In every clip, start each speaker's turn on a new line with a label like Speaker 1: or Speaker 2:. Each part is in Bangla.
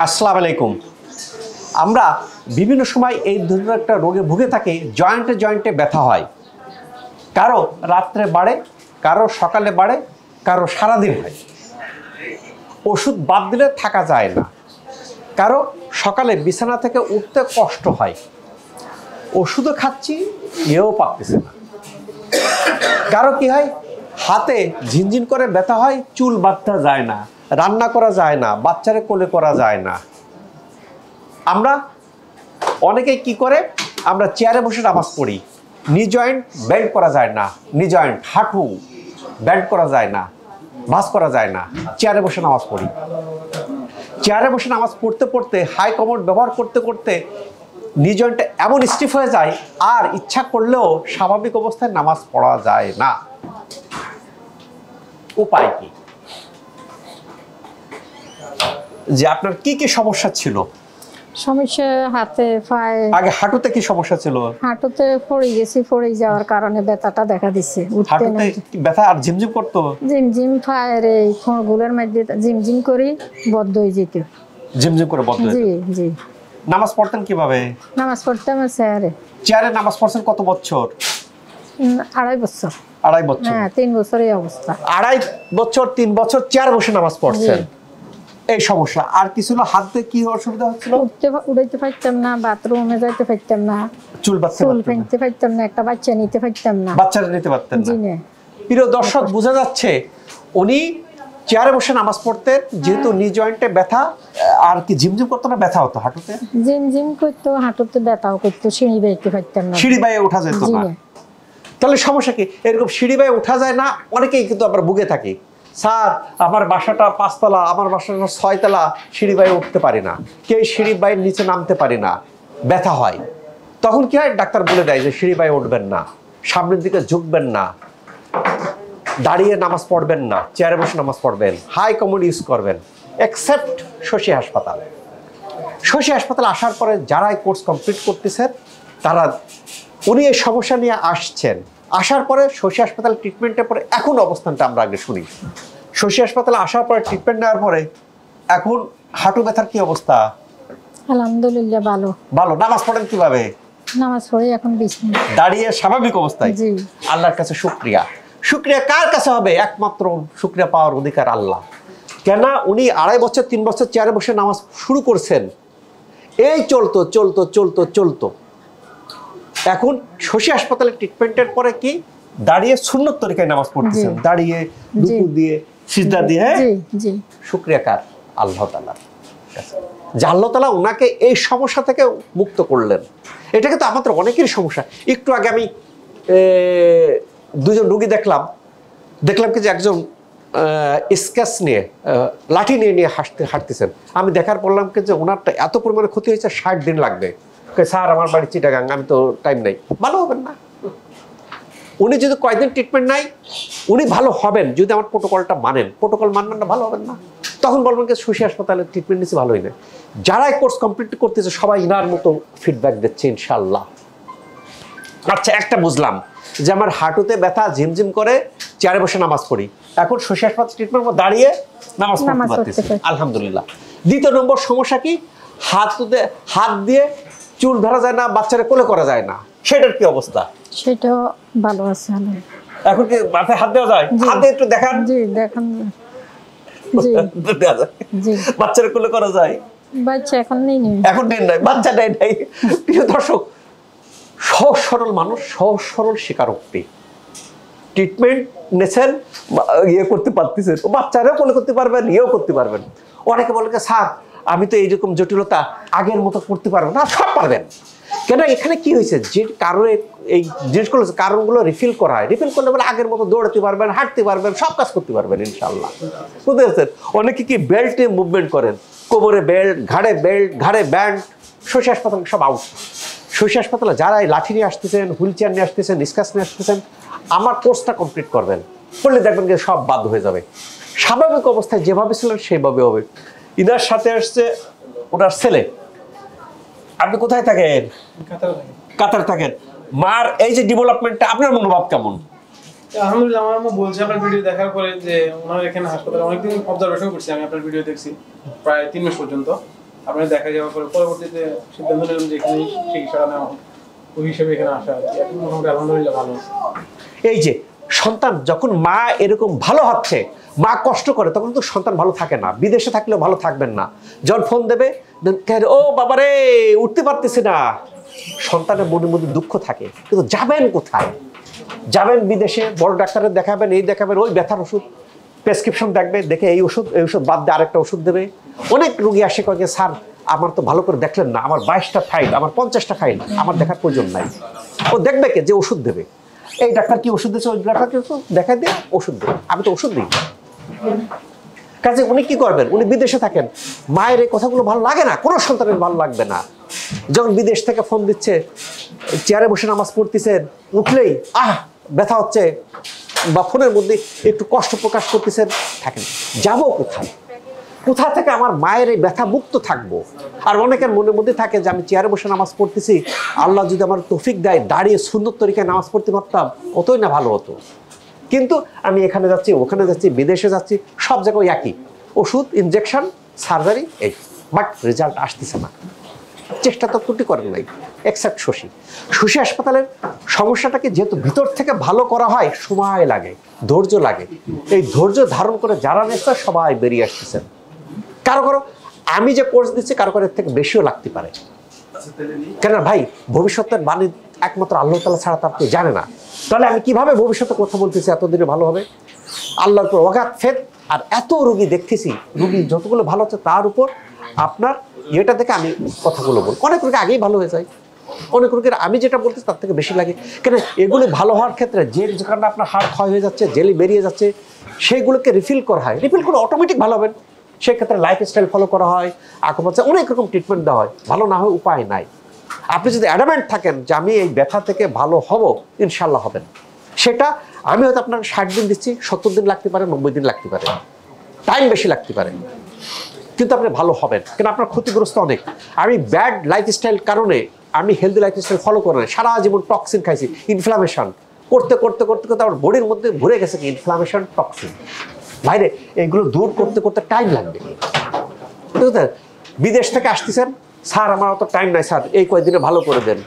Speaker 1: আসসালামু আলাইকুম। আমরা বিভিন্ন সময় এই ধরনের একটা রোগে ভুগে থাকি, জয়েন্টে জয়েন্টে ব্যথা হয়। কারো রাত্রে বাড়ে, কারো সকালে বাড়ে, কারো সারাদিন হয়। ওষুধ বাদ দিলে থাকা যায় না। কারো সকালে বিছানা থেকে উঠতে কষ্ট হয়, ওষুধও খাচ্ছি এও পারতেছে না। কারো কি হয়, হাতে ঝিনঝিন করে ব্যথা হয়, চুল বাঁধতে যায় না, রান্না করা যায় না, বাচ্চারে কোলে করা যায় না। আমরা অনেকেই কি করে, আমরা চেয়ারে বসে নামাজ পড়ি, নি জয়েন্ট বেন্ড করা যায় না, নি জয়েন্ট হাঁটু বেন্ড করা যায় না, ভাঁজ করা যায় না, চেয়ারে বসে নামাজ পড়ি। চেয়ারে বসে নামাজ পড়তে পড়তে, হাই কমোড ব্যবহার করতে করতে নি জয়েন্টটা এমন স্টিফ হয়ে যায়, আর ইচ্ছা করলেও স্বাভাবিক অবস্থায় নামাজ পড়া যায় না। উপায় কি? যে আপনার কি কি সমস্যা ছিল?
Speaker 2: সমস্যা হাতে পায়ে।
Speaker 1: আগে হাঁটুতে কি সমস্যা ছিল?
Speaker 2: হাঁটুতে পড়ে গেছি, পড়ে যাওয়ার কারণে ব্যথাটা দেখা দিচ্ছে।
Speaker 1: হাঁটুতে ব্যথা আর ঝিমঝিম করতো?
Speaker 2: ঝিমঝিম পায়ের এই কোণগুলোর মধ্যে ঝিমঝিম করি বদ্ধ হয়ে যেত।
Speaker 1: ঝিমঝিম করে বদ্ধ হয়ে যেত?
Speaker 2: জি জি।
Speaker 1: নামাজ পড়তেন কিভাবে?
Speaker 2: নামাজ পড়তাম চেয়ারে।
Speaker 1: চেয়ারে নামাজ পড়ছেন কত বছর?
Speaker 2: 2.5 বছর।
Speaker 1: 2.5 বছর?
Speaker 2: হ্যাঁ, 3 বছর এই অবস্থা।
Speaker 1: 2.5 বছর 3 বছর চেয়ারে বসে নামাজ পড়ছেন, এই সমস্যা। আর কিছু না, হাতে কি অসুবিধা হচ্ছিল?
Speaker 2: উঠাইতে পারতাম না, বাথরুমে যাইতে পারতাম না,
Speaker 1: চুল
Speaker 2: ফেলতে পারতাম না, একটা বাচ্চা নিতে পারতাম না।
Speaker 1: বাচ্চারা নিতে পারতেন না?
Speaker 2: জি না।
Speaker 1: প্রিয় দর্শক, বোঝা যাচ্ছে উনি চেয়ারে বসে নামাজ পড়তেন, যেহেতু নি জয়েন্টে ব্যথা। আর কি ঝিমঝিম করতো না, ব্যথা হতো হাঁটুতে?
Speaker 2: ঝিমঝিম করতো, হাঁটুতে ব্যথাও করতো, সিঁড়ি বেরোতে পারতাম না।
Speaker 1: সিঁড়ি বাইয়ে ওঠা যেত না? তাহলে সমস্যা কি? এরকম সিঁড়ি বাইয়ে ওঠা যায় না, অনেকেই কিন্তু আমরা ভুগে থাকি। স্যার, আমার বাসাটা 5 তলা, আমার বাসাটা 6 তলা, সিঁড়ি বাইয়ে উঠতে পারি না, কেউ সিঁড়ি বাইয়ের নিচে নামতে পারি না, ব্যথা হয়। তখন কি হয়, ডাক্তার বলে দেয় যে সিঁড়ি বাইয়ে উঠবেন না, সামনের দিকে ঝুঁকবেন না, দাঁড়িয়ে নামাজ পড়বেন না, চেয়ারে বসে নামাজ পড়বেন, হাই কমোড ইউজ করবেন, এক্সেপ্ট শশী হাসপাতাল। শশী হাসপাতাল আসার পরে যারা এই কোর্স কমপ্লিট করতেছেন, তারা উনি এই সমস্যা নিয়ে আসছেন, আসার পরে শশী হাসপাতাল ট্রিটমেন্টের পরে এখন অবস্থানটা আমরা আগে শুনি। শশী হাসপাতালে আসার পরে ট্রিটমেন্ট নেওয়ার পরে এখন হাঁটু ব্যথার কি অবস্থা?
Speaker 2: আলহামদুলিল্লাহ ভালো।
Speaker 1: ভালো। নামাজ পড়েন কিভাবে?
Speaker 2: নামাজ পড়ে এখন বিছানায়
Speaker 1: দাঁড়িয়ে স্বাভাবিক অবস্থায়?
Speaker 2: জি।
Speaker 1: আল্লাহর কাছে শুকরিয়া। শুকরিয়া কার কাছে হবে? একমাত্র শুকরিয়া পাওয়ার অধিকার আল্লাহ। কেন? উনি 2.5 বছর 3 বছর চেয়ারে বসে নামাজ শুরু করছেন, এই চলতো চলতো চলতো চলতো। এখন শশী হাসপাতালে ট্রিটমেন্টের পরে কি দাঁড়িয়ে সুন্নত তরিকায় নামাজ পড়তেছেন, দাঁড়িয়ে রুকু দিয়ে সিজদা দিয়ে।
Speaker 2: জি জি।
Speaker 1: শুকরিয়া কার? আল্লাহ তাআলা। যে আল্লাহ তাআলা ওনাকে এই সমস্যা থেকে মুক্ত করলেন। এটা কিন্তু আমাদের অনেকেরই সমস্যা। একটু আগে আমি 2জন রোগী দেখলাম কি যে একজন স্কেচ নিয়ে, লাঠি নিয়ে হাঁটতেছেন। আমি দেখার পড়লাম কি যে ওনারটা এত পরিমাণে ক্ষতি হয়েছে, 60 দিন লাগবে। স্যার, আমার বাড়ি চিটাগাং, আমি তো টাইম নাই। ভালো হবেন না। উনি যদি কয়েকদিন ট্রিটমেন্ট নাই, উনি ভালো হবেন যদি আমার প্রোটোকলটা মানেন। প্রোটোকল মানবেন না, ভালো হবেন না। তখন বলবেন কি শশী হাসপাতালে ট্রিটমেন্ট নিচ্ছে, ভালোই না। যারা এই কোর্স কমপ্লিট করতেছে সবাই ইনার মতো ফিডব্যাক দিচ্ছে ইনশাল্লাহ। আচ্ছা, একটা বুঝলাম যে আমার হাঁটুতে ব্যথা, ঝিমঝিম করে, চেয়ারে বসে নামাজ পড়ি, এখন শশী হাসপাতাল ট্রিটমেন্ট দাঁড়িয়ে নামাজ পড়তে পারতেছি, আলহামদুলিল্লাহ। দ্বিতীয় নম্বর সমস্যা কি? হাত দিয়ে চুল ধরা যায় না, বাচ্চারা কোলে করা যায় না, সেটার কি অবস্থা?
Speaker 2: সেটাও ভালো আছে।
Speaker 1: এখন কি মাথায় হাত দেওয়া যায়? হাতে একটু দেখান। জি, দেখান। জি জি। বাচ্চারা কোলে করা যায়?
Speaker 2: বাচ্চা এখন নেই।
Speaker 1: এখন নেই নাই, বাচ্চা নেই নাই। প্রিয় দর্শক, সহজ সরল মানুষ, সহজ সরল স্বীকারোক্তি। ট্রিটমেন্ট নেছেন, ইয়ে করতে পারতেছেন, বাচ্চারাও কোলে করতে পারবেন, ইয়েও করতে পারবেন। অনেকে বলে স্যার, আমি তো এইরকম জটিলতা আগের মতো করতে পারবো না। সব পারবেন। কেন? এখানে কি হয়েছে, যে কারণে এই জিনিসগুলো, কারণগুলো রিফিল করা হয়। রিফিল করলে বলে আগের মতো দৌড়াতে পারবেন, হাঁটতে পারবেন, সব কাজ করতে পারবেন ইনশাল্লাহ। বুঝতে পারছেন? অনেকে কি বেল্টে মুভমেন্ট করেন, কোমরে বেল্ট, ঘাড়ে ব্যান্ড। শশী হাসপাতালে সব আউট। শশী হাসপাতালে যারা লাঠি নিয়ে আসতেছেন, হুইল চেয়ার নিয়ে আসতেছেন, স্কাচ নিয়ে আসতেছেন, আমার কোর্সটা কমপ্লিট করবেন, করলে দেখবেন যে সব বাদ হয়ে যাবে। স্বাভাবিক অবস্থায় যেভাবে ছিলেন সেভাবে হবে। ইনার সাথে আসছে ওনার ছেলে। আপনি কোথায় থাকেন? কাতারে থাকেন। মার এই যে ডেভেলপমেন্টটা, আপনার মনোভাব কেমন?
Speaker 3: আলহামদুলিল্লাহ, আমার আম্মু বলছে আপনার ভিডিও দেখার পরে যে ওনার এখানে হাসপাতালে অনেকদিন অবজারভেশন করছি আমি, আপনার ভিডিও দেখছি প্রায় 3 মাস পর্যন্ত। আপনার দেখা যাওয়ার পরে পরবর্তীতে সিদ্ধান্ত নিলাম যে এখানে চিকিৎসাটা নেওয়া ওই হিসেবে এখানে আসা আর কি। এখন মোটামুটি আলহামদুলিল্লাহ ভালো আছে।
Speaker 1: এই যে সন্তান যখন মা এরকম ভালো হচ্ছে, মা কষ্ট করে, তখন তো সন্তান ভালো থাকে না। বিদেশে থাকলেও ভালো থাকবেন না। যখন ফোন দেবে, ও বাবারে উঠতে পারতেছি না, সন্তানের মনে মধ্যে দুঃখ থাকে। কিন্তু যাবেন কোথায়? যাবেন বিদেশে, বড় ডাক্তারের দেখাবেন, এই দেখাবেন, ওই ব্যথার ওষুধ প্রেসক্রিপশন দেখবে, দেখে এই ওষুধ বাদ দিয়ে আরেকটা ওষুধ দেবে। অনেক রোগী আসে কয়ে যে স্যার আমার তো ভালো করে দেখলেন না, আমার 22টা ফাইল, আমার 50টা ফাইল, আমার দেখার প্রয়োজন নাই। ও দেখবে কে যে ওষুধ দেবে, এই ডাক্তার কি ওষুধ দিয়েছে, ওই ডাক্তারকে দেখা দিয়ে ওষুধ দেবে। আমি তো ওষুধ দিই কাজে উনি কি করবেন? উনি বিদেশে থাকেন, মায়ের এই কথাগুলো ভালো লাগে না, কোনো সন্তানের ভালো লাগবে না। যখন বিদেশ থেকে ফোন দিচ্ছে, চেয়ারে বসে নামাজ পড়তেছেন, উঠলেই ব্যথা হচ্ছে, বা ফোনের মধ্যে একটু কষ্ট প্রকাশ করতেছেন, থাকেন যাবো কোথায়? কোথা থেকে আমার মায়ের এই ব্যথা মুক্ত থাকবো? আর অনেকের মনের মধ্যে থাকে যে আমি চেয়ারে বসে নামাজ পড়তেছি, আল্লাহ যদি আমার তৌফিক দেয় দাঁড়িয়ে সুন্নত তরিকায় নামাজ পড়তে পারতাম, অতই না ভালো হতো। কিন্তু আমি এখানে যাচ্ছি, ওখানে যাচ্ছি, বিদেশে যাচ্ছি, সব জায়গায় একই ওষুধ, ইনজেকশন, সার্জারি, এই, বাট রেজাল্ট আসতেছে না। চেষ্টা তো ত্রুটি করেন নাই, এক্সেপ্ট শশী হাসপাতালের সমস্যাটাকে যেহেতু ভিতর থেকে ভালো করা হয়, সময় লাগে, ধৈর্য লাগে। এই ধৈর্য ধারণ করে যারা নেছে সবাই বেরিয়ে আসতেছেন। কারো কারো আমি যে কোর্স দিচ্ছি কারো কারোর থেকে বেশিও লাগতে পারে। কেন ভাই, ভবিষ্যতের বাণী একমাত্র আল্লাহ তাআলা ছাড়া তার কেউ জানে না। তাহলে আমি কিভাবে ভবিষ্যতে কথা বলতেছি এতদিনে ভালো হবে? আল্লাহর উপর অগাধ ফেদ। আর এত রোগী দেখতেছি, রোগী যতগুলো ভালো হচ্ছে তার উপর আপনার এটা দেখে আমি কথাগুলো বলি। অনেক রোগী আগেই ভালো হয়ে যায়, অনেক রোগীর আমি যেটা বলতেছি তার থেকে বেশি লাগে। কেন এগুলি ভালো হওয়ার ক্ষেত্রে যে যেখানে আপনার হাড় ক্ষয় হয়ে যাচ্ছে, জেলি বেরিয়ে যাচ্ছে, সেইগুলোকে রিফিল করা হয়। রিফিল করে অটোমেটিক ভালো হবেন। সেক্ষেত্রে লাইফস্টাইল ফলো করা হয়, আকুপাঞ্চার, অনেক রকম ট্রিটমেন্ট দেওয়া হয়। ভালো না হয় উপায় নাই। আপনি যদি অ্যাডামেন্ট থাকেন যে আমি এই ব্যথা থেকে ভালো হব, ইনশাল্লাহ হবেন। সেটা আমি হয়তো আপনাকে 60 দিন দিচ্ছি, 70 দিন লাগতে পারে, 90 দিন লাগতে পারে, টাইম বেশি লাগতে পারে, কিন্তু আপনি ভালো হবেন। কেন আপনার ক্ষতিগ্রস্ত অনেক। আমি ব্যাড লাইফস্টাইল কারণে আমি হেলদি লাইফস্টাইল ফলো করে না, সারা জীবন টক্সিন খাইছি, ইনফ্লামেশন করতে করতে করতে করতে আমার বডির মধ্যে ঘুরে গেছে কি ইনফ্লামেশন, টক্সিন। বাইরে এইগুলো দূর করতে করতে টাইম লাগবে। বিদেশ থেকে আসতেছেন, স্যার আমার অত টাইম নাই স্যার, এই কয়েকদিনে ভালো করে দেন।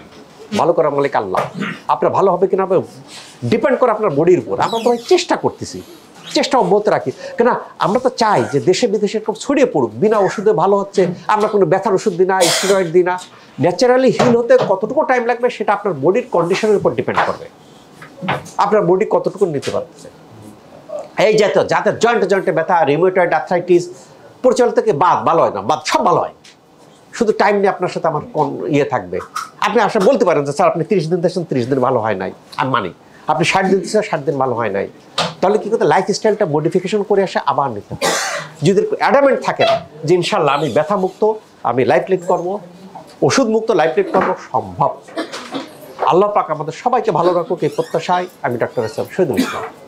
Speaker 1: ভালো করার মালিক আল্লাহ। আপনার ভালো হবে কিনা ডিপেন্ড করে আপনার বডির উপর। আমরা তো চেষ্টা করতেছি, চেষ্টা অব্যাহত রাখি। কেন আমরা তো চাই যে দেশে বিদেশে এরকম ছড়িয়ে পড়ুক, বিনা ওষুধে ভালো হচ্ছে। আমরা কোনো ব্যথার ওষুধ দিই না, স্টেরয়েড দিই না। ন্যাচারালি হিল হতে কতটুকু টাইম লাগবে সেটা আপনার বডির কন্ডিশনের উপর ডিপেন্ড করবে, আপনার বডি কতটুকু নিতে পারছে। এই যাদের জয়েন্টে ব্যথা, রিউমেটয়েড আর্থ্রাইটিস, পরিচালনা থেকে বাদ ভালো হয় না, বাদ সব ভালো হয়। শুধু টাইম নিয়ে আপনার সাথে আমার কোন থাকবে। আপনি আসলে বলতে পারেন যে স্যার আপনি 30 দিন দিয়েছেন, 30 দিন ভালো হয় নাই, আমি মানি। আপনি 60 দিন দিয়েছেন, 60 দিন ভালো হয় নাই, তাহলে কি করতে লাইফস্টাইলটা মডিফিকেশন করে আসে আবার নিতে হবে। যদি অ্যাডামেন্ট থাকেন যে ইনশাল্লাহ আমি ব্যথা মুক্ত, আমি লাইফ লিড করবো, ওষুধ মুক্ত লাইফ লিড করবো, সম্ভব। আল্লাহ পাক আমাদের সবাইকে ভালো রাখুক এই প্রত্যাশায় আমি ডক্টর শহীদুল ইসলাম।